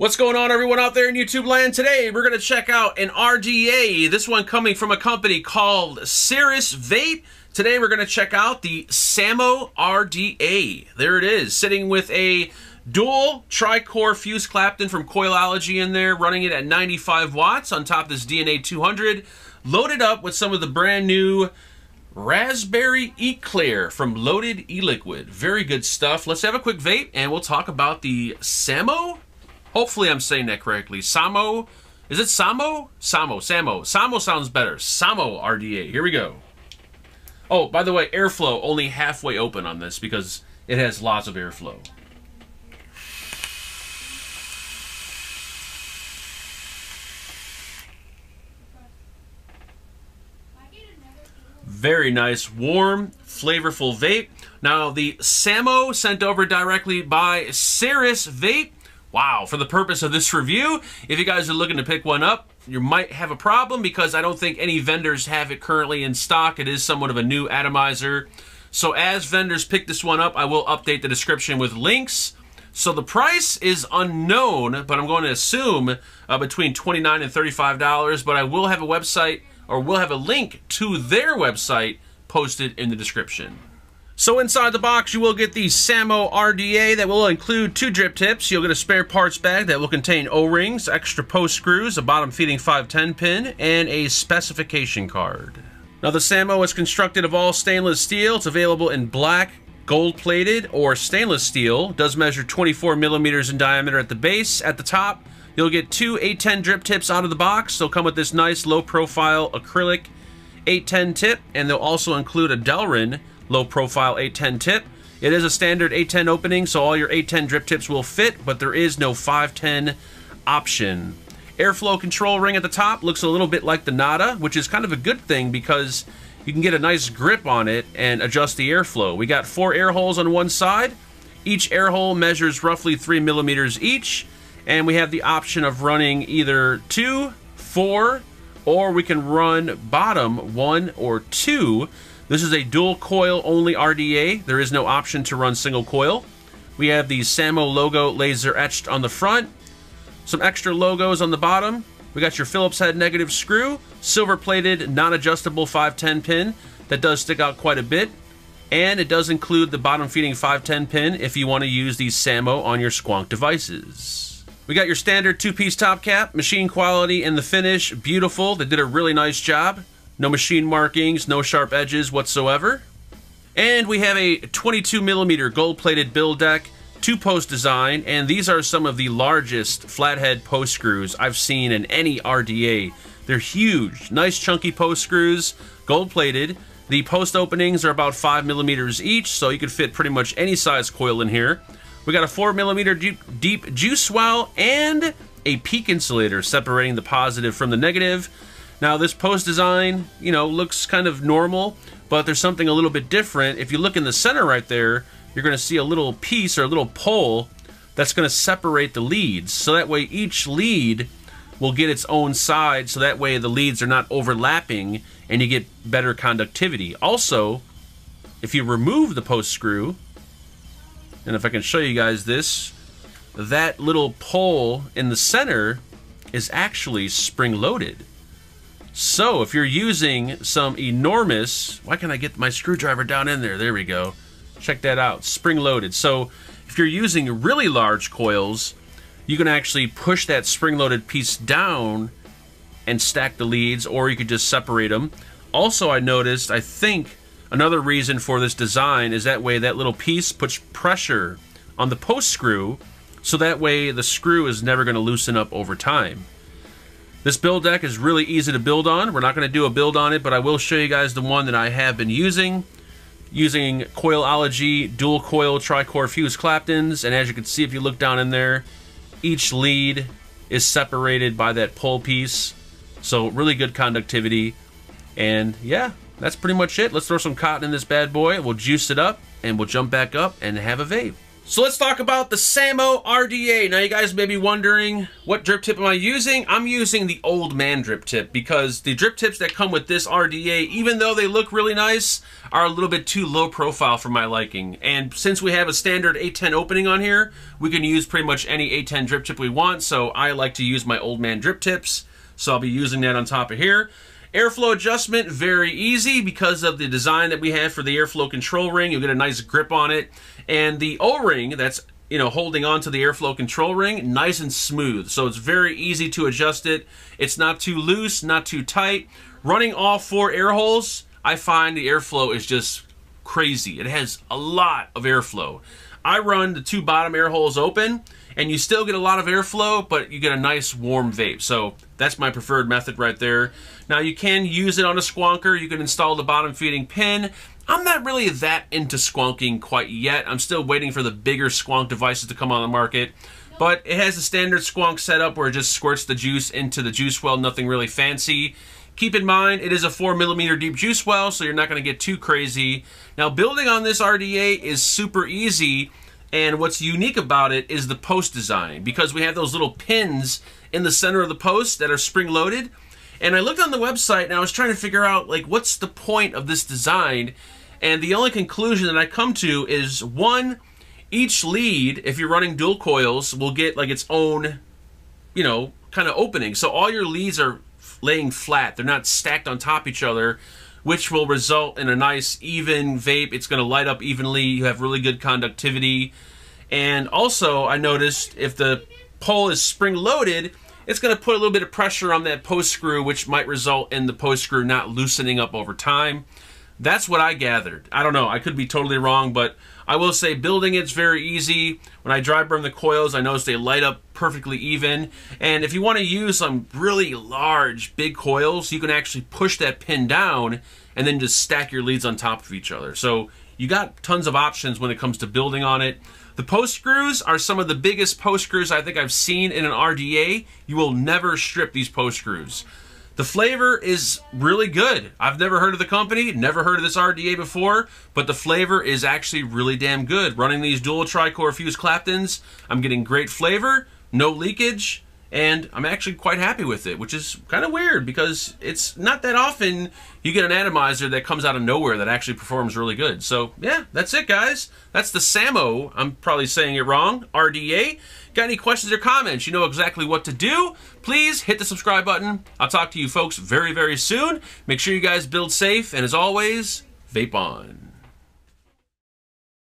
What's going on, everyone out there in YouTube land? Today we're going to check out an RDA, this one coming from a company called Cirrus Vape. Today we're going to check out the SAMO RDA. There it is, sitting with a dual tri-core fuse Clapton from Coilology in there, running it at 95 watts on top of this DNA 200, loaded up with some of the brand new Raspberry Eclair from Loaded E-Liquid. Very good stuff. Let's have a quick vape and we'll talk about the SAMO. Hopefully I'm saying that correctly. SAMO. Is it SAMO? SAMO. SAMO sounds better. SAMO RDA. Here we go. Oh, by the way, airflow only halfway open on this because it has lots of airflow. Very nice, warm, flavorful vape. Now, the SAMO sent over directly by Cirrus Vape. Wow, for the purpose of this review, if you guys are looking to pick one up, you might have a problem because I don't think any vendors have it currently in stock. It is somewhat of a new atomizer. So as vendors pick this one up, I will update the description with links. So the price is unknown, but I'm going to assume between $29 and $35, but I will have a website, or will have a link to their website posted in the description. So inside the box, you will get the SAMO RDA that will include 2 drip tips. You'll get a spare parts bag that will contain O-rings, extra post screws, a bottom feeding 510 pin, and a specification card. Now the SAMO is constructed of all stainless steel. It's available in black, gold-plated, or stainless steel. It does measure 24 millimeters in diameter at the base. At the top, you'll get 2 810 drip tips out of the box. They'll come with this nice low-profile acrylic 810 tip, and they'll also include a Delrin low-profile 810 tip. It is a standard 810 opening, so all your 810 drip tips will fit, but there is no 510 option. Airflow control ring at the top looks a little bit like the Nada, which is kind of a good thing because you can get a nice grip on it and adjust the airflow. We got 4 air holes on one side. Each air hole measures roughly 3 millimeters each, and we have the option of running either 2, 4, or we can run bottom 1 or 2. This is a dual coil only RDA. There is no option to run single coil. We have the SAMO logo laser etched on the front. Some extra logos on the bottom. We got your Phillips head negative screw, silver plated non-adjustable 510 pin that does stick out quite a bit. And it does include the bottom feeding 510 pin if you want to use the SAMO on your Squonk devices. We got your standard 2-piece top cap, machine quality and the finish, beautiful. They did a really nice job. No machine markings, no sharp edges whatsoever. And we have a 22 millimeter gold-plated build deck, 2-post design, and these are some of the largest flathead post screws I've seen in any RDA. They're huge, nice chunky post screws, gold-plated. The post openings are about 5 millimeters each, so you could fit pretty much any size coil in here. We got a 4 millimeter deep juice well and a peak insulator separating the positive from the negative. Now this post design, you know, looks kind of normal, but there's something a little bit different. If you look in the center right there, you're going to see a little piece or a little pole that's going to separate the leads. So that way each lead will get its own side, so that way the leads are not overlapping and you get better conductivity. Also, if you remove the post screw, and if I can show you guys this, that little pole in the center is actually spring-loaded. So if you're using some enormous, why can't I get my screwdriver down in there? There we go. Check that out, spring-loaded. So if you're using really large coils, you can actually push that spring-loaded piece down and stack the leads, or you could just separate them. Also, I noticed, I think another reason for this design is that way that little piece puts pressure on the post screw, so that way the screw is never going to loosen up over time. This build deck is really easy to build on. We're not going to do a build on it, but I will show you guys the one that I have been using Coilology dual coil tri-core fuse Claptons, and as you can see if you look down in there, each lead is separated by that pole piece, so really good conductivity. And yeah, that's pretty much it. Let's throw some cotton in this bad boy, we'll juice it up, and we'll jump back up and have a vape. So let's talk about the SAMO RDA. Now you guys may be wondering, what drip tip am I using? I'm using the old man drip tip because the drip tips that come with this RDA, even though they look really nice, are a little bit too low profile for my liking. And since we have a standard 810 opening on here, we can use pretty much any 810 drip tip we want. So I like to use my old man drip tips. So I'll be using that on top of here. Airflow adjustment, very easy because of the design that we have for the airflow control ring. You'll get a nice grip on it. And the O-ring that's, holding on to the airflow control ring, nice and smooth. So it's very easy to adjust it. It's not too loose, not too tight. Running all 4 air holes, I find the airflow is just crazy. It has a lot of airflow. I run the 2 bottom air holes open, and you still get a lot of airflow, but you get a nice warm vape. So that's my preferred method right there. Now you can use it on a squonker. You can install the bottom feeding pin. I'm not really that into squonking quite yet. I'm still waiting for the bigger squonk devices to come on the market. But it has a standard squonk setup where it just squirts the juice into the juice well, nothing really fancy. Keep in mind, it is a 4mm deep juice well, so you're not going to get too crazy. Now, building on this RDA is super easy, and what's unique about it is the post design, because we have those little pins in the center of the post that are spring-loaded. And I looked on the website, and I was trying to figure out, what's the point of this design? And the only conclusion that I come to is, one, each lead, if you're running dual coils, will get, its own, kind of opening. So all your leads are laying flat. They're not stacked on top of each other, which will result in a nice even vape. It's going to light up evenly. You have really good conductivity. And also, I noticed if the pole is spring-loaded, it's going to put a little bit of pressure on that post screw, which might result in the post screw not loosening up over time. That's what I gathered. I don't know. I could be totally wrong, but I will say building it's very easy. When I dry burn the coils, I notice they light up perfectly even. And if you want to use some really large, big coils, you can actually push that pin down and then just stack your leads on top of each other. So you got tons of options when it comes to building on it. The post screws are some of the biggest post screws I think I've seen in an RDA. You will never strip these post screws. The flavor is really good. I've never heard of the company, never heard of this RDA before, but the flavor is actually really damn good. Running these dual tricore fused Claptons, I'm getting great flavor, no leakage, and I'm actually quite happy with it, which is kind of weird because it's not that often you get an atomizer that comes out of nowhere that actually performs really good. So yeah, that's it, guys. That's the SAMO, I'm probably saying it wrong, RDA. Got any questions or comments? You know exactly what to do. Please hit the subscribe button. I'll talk to you folks very, very soon. Make sure you guys build safe, and as always, vape on.